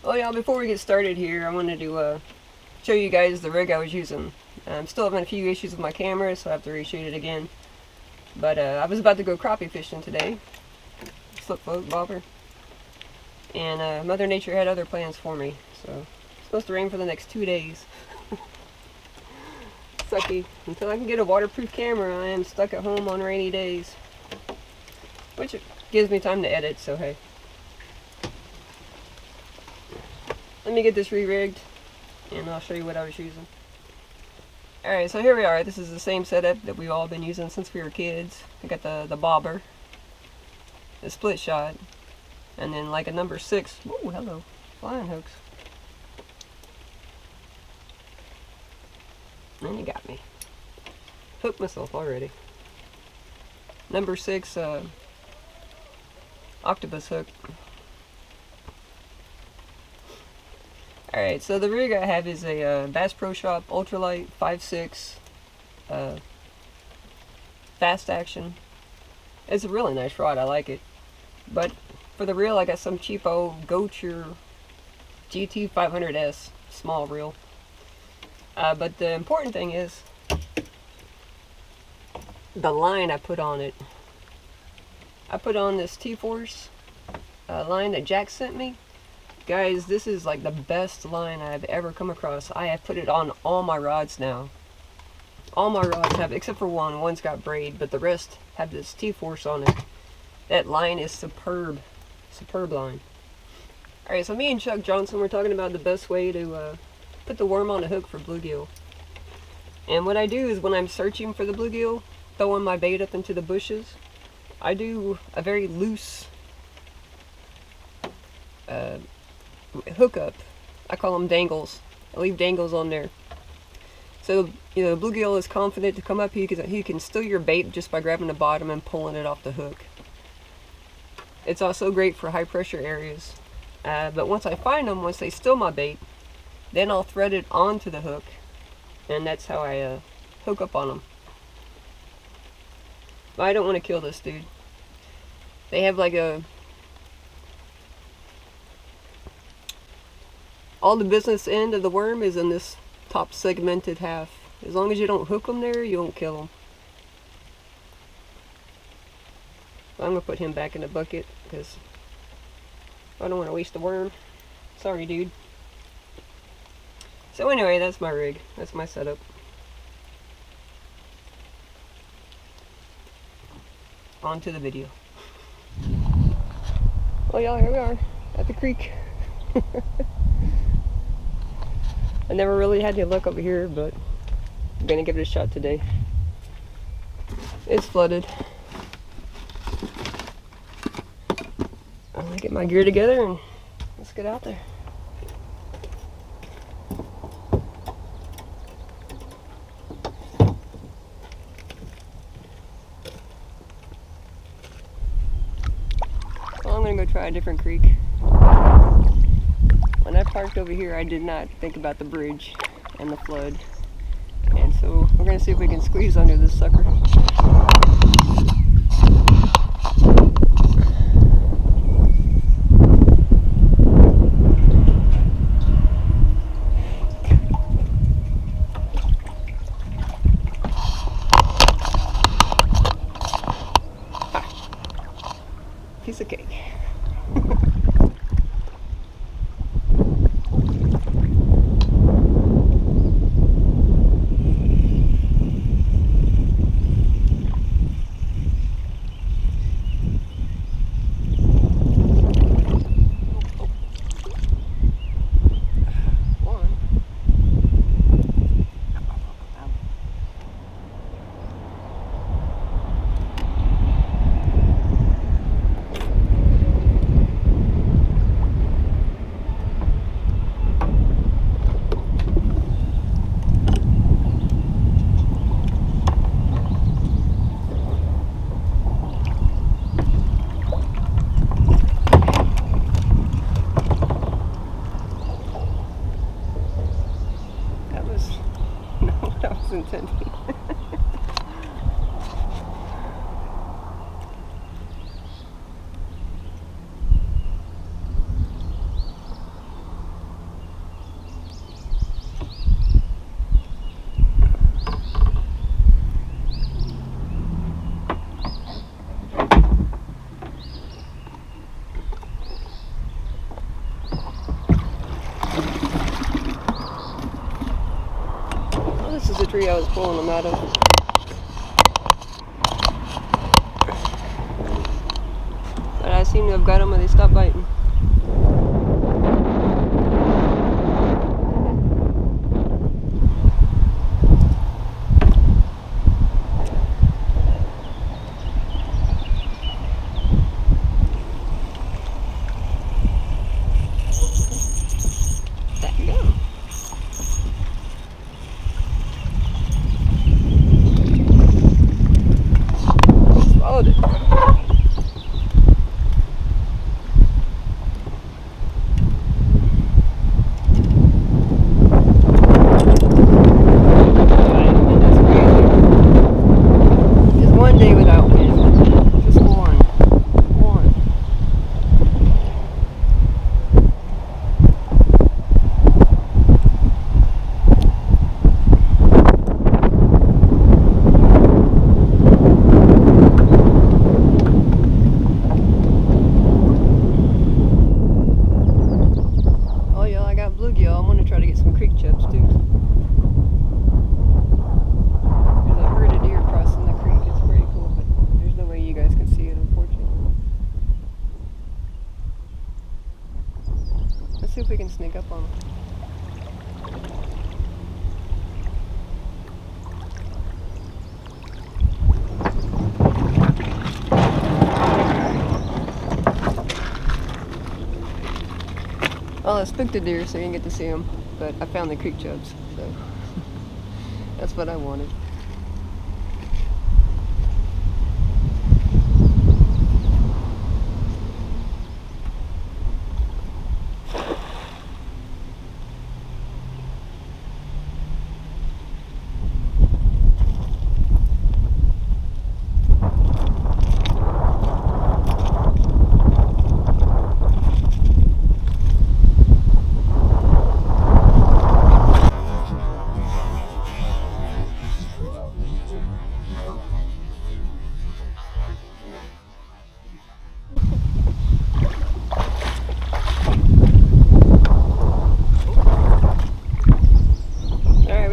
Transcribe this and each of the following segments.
Well, y'all, before we get started here, I wanted to show you guys the rig I was using. I'm still having a few issues with my camera, so I have to reshoot it again. But I was about to go crappie fishing today. Slip float bobber. And Mother Nature had other plans for me, so it's supposed to rain for the next 2 days. Sucky. Until I can get a waterproof camera, I am stuck at home on rainy days. Which gives me time to edit, so hey. Let me get this re-rigged, and I'll show you what I was using. Alright, so here we are. This is the same setup that we've all been using since we were kids. I got the bobber, the split shot, and then like a number 6. Ooh, hello. Flying hooks. And you got me. Hooked myself already. Number 6 octopus hook. Alright, so the rig I have is a Bass Pro Shop Ultralight 5.6 fast action. It's a really nice rod, I like it. But for the reel, I got some cheapo Gocher GT 500S small reel. But the important thing is the line I put on it. I put on this T-Force line that Jack sent me. Guys, this is like the best line I've ever come across. I have put it on all my rods now. All my rods have, except for one. One's got braid, but the rest have this T-Force on it. That line is superb. Superb line. Alright, so me and Chuck Johnson were talking about the best way to put the worm on a hook for bluegill. And what I do is when I'm searching for the bluegill, throwing my bait up into the bushes, I do a very loose hook up. I call them dangles. I leave dangles on there. So, you know, the bluegill is confident to come up. He can steal your bait just by grabbing the bottom and pulling it off the hook. It's also great for high pressure areas. But once I find them, once they steal my bait, then I'll thread it onto the hook, and that's how I hook up on them. But I don't want to kill this dude. They have like all the business end of the worm is in this top segmented half. As long as you don't hook them there, you won't kill them. I'm going to put him back in the bucket because I don't want to waste the worm. Sorry, dude. So anyway, that's my rig. That's my setup. On to the video. Well, y'all, here we are at the creek. I never really had any luck over here, but I'm gonna give it a shot today. It's flooded. I'm gonna get my gear together and let's get out there. Well, I'm gonna go try a different creek. When I parked over here, I did not think about the bridge and the flood. And so we're going to see if we can squeeze under this sucker. Piece of cake. pulling them out of. But I seem to have got them when they stopped biting. Swallowed it. Just one day without wind. Just one. Bluegill. I'm going to try to get some creek chubs too. There's a herd of deer crossing the creek. It's pretty cool, but there's no way you guys can see it, unfortunately. Let's see if we can sneak up on them. Well, I spooked the deer so you didn't get to see them, but I found the creek chubs, so that's what I wanted.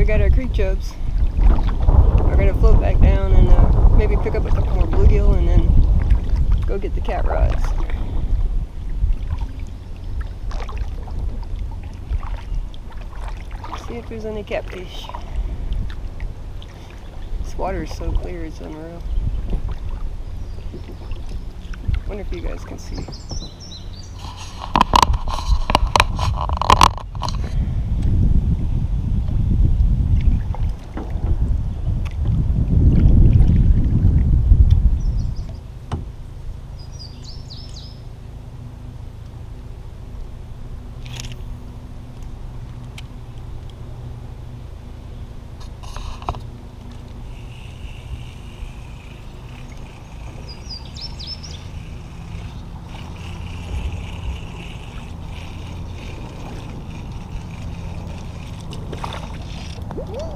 Got our creek chubs. We're gonna float back down and maybe pick up a couple more bluegill and then go get the cat rods. See if there's any catfish. This water is so clear, it's unreal. Wonder if you guys can see.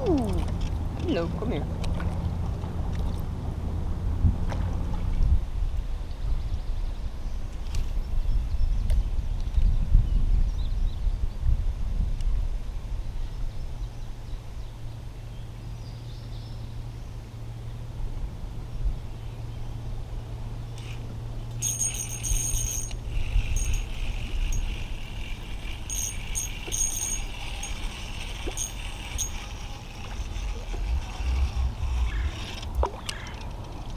Ooh. Hello, come here.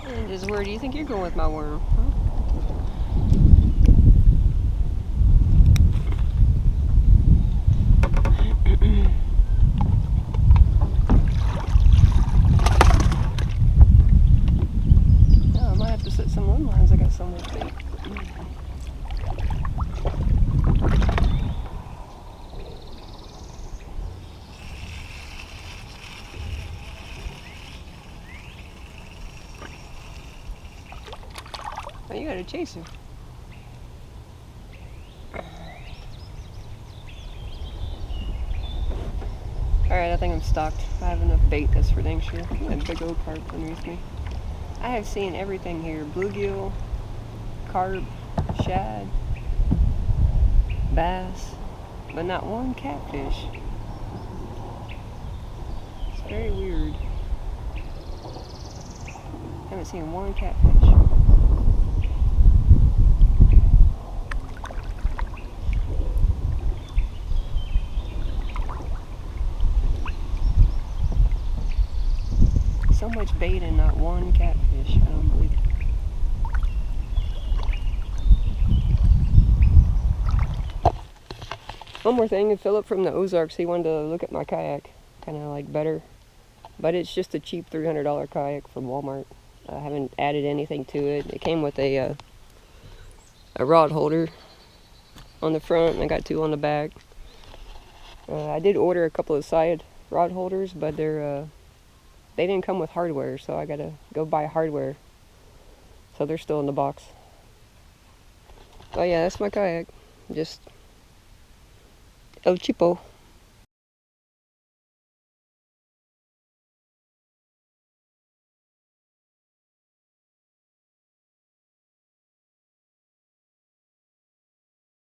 And just where do you think you're going with my worm? Huh? Oh, I might have to set some limb lines. I got some with bait. Oh, you gotta chase him. Alright, I think I'm stocked. I have enough bait, that's for dang sure. Look at that big old carp underneath me. I have seen everything here. Bluegill, carp, shad, bass, but not one catfish. It's very weird. Haven't seen one catfish. So much bait and not one catfish. I don't believe it. One more thing, Philip from the Ozarks, he wanted to look at my kayak, kind of like better. But it's just a cheap $300 kayak from Walmart. I haven't added anything to it. It came with a rod holder on the front, and I got 2 on the back. I did order a couple of side rod holders, but they didn't come with hardware, so I gotta go buy hardware. So they're still in the box. Oh yeah, that's my kayak. Just El Cheapo.